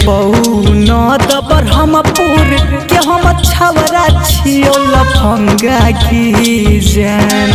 पौना दबर हमपुर के हम छवरा छियो लफंगा की जान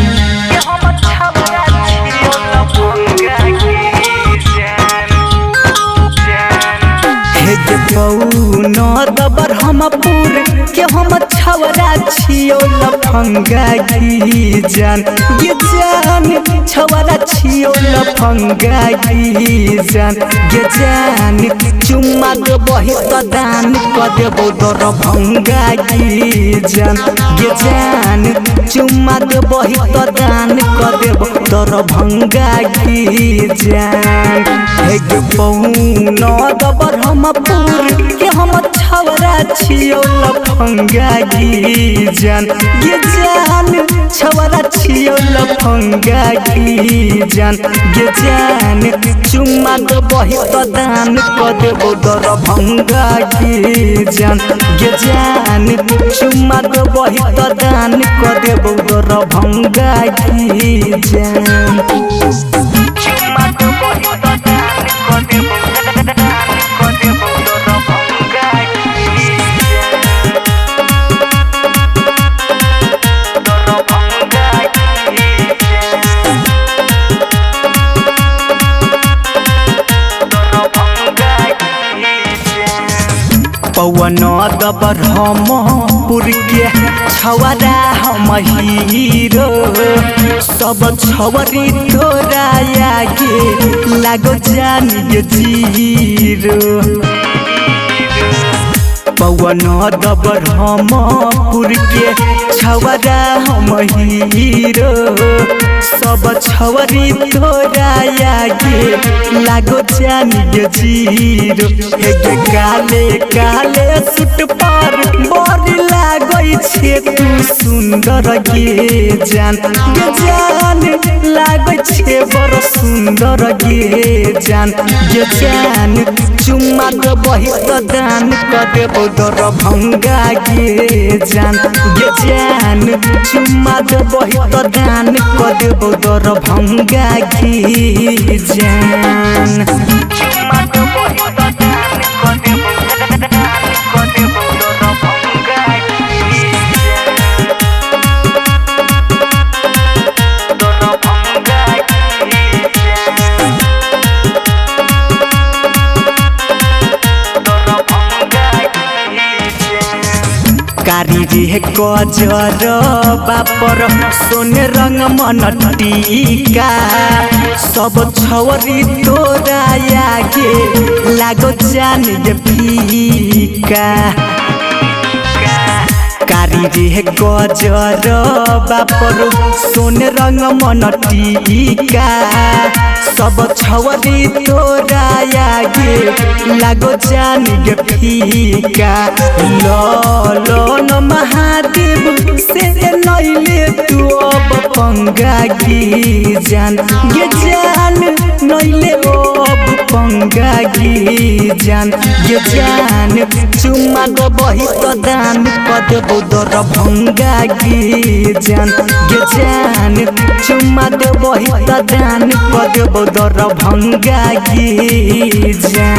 पौना दबर हमपुर के हम छवरा छियो लफंगा की जान ये जान छवरा छियो लफंगा की जान ये जान चुम्मा देबही त दान क देबो दरभंगा की जान ये जान चुम्मा देबही त दान क देबो दरभंगा की जान हे पौना दबर हमपुर के हम छवरा छियो लफंगा की जान ये जान छवरा छियो लफंगा की जान ये जान चुम्मा देबही त दान क देबो दरभंगा की जान ये जान चुम्मा देबही त दान क देबो दरभंगा की जान चुम्मा देबही त दान क देबो पवन दबर हमपुर के छवरा हम हीरो सब छवरी तोरा आगे लागो जान जीरो पवन दबर हमपुर के छवरा हम हीरो सब छवरी तोरा आगे लागो जान जीरो काले काले सूट पर बड़ लागै छे तू सुंदर गे जान गे जान लागै छे बड़ सुंदर गे जान गे जान चुम्मा देबही त दान क देबो दरभंगा गे जान गे जान चुम्मा देबही त दान क देबो दरभंगा गे जान चुम्मा देबही त दान क देबो कारी रे गजर बापर सोने रंग मन टीका सब छवरी तोरा आगे लागो जान फीका कारी रे गजर बापर सोने रंग मन टीका सब छवरी तोरा आगे लागो जान फीका ललन महादेव से नैले तू अब पंगा की जान ये जान नैले अब पंगा की जान ये जान चुम्मा देबही त दान क देबो दरभंगा की जान ये जान चुम्मा देबही त दान क देबो दरभंगा की जान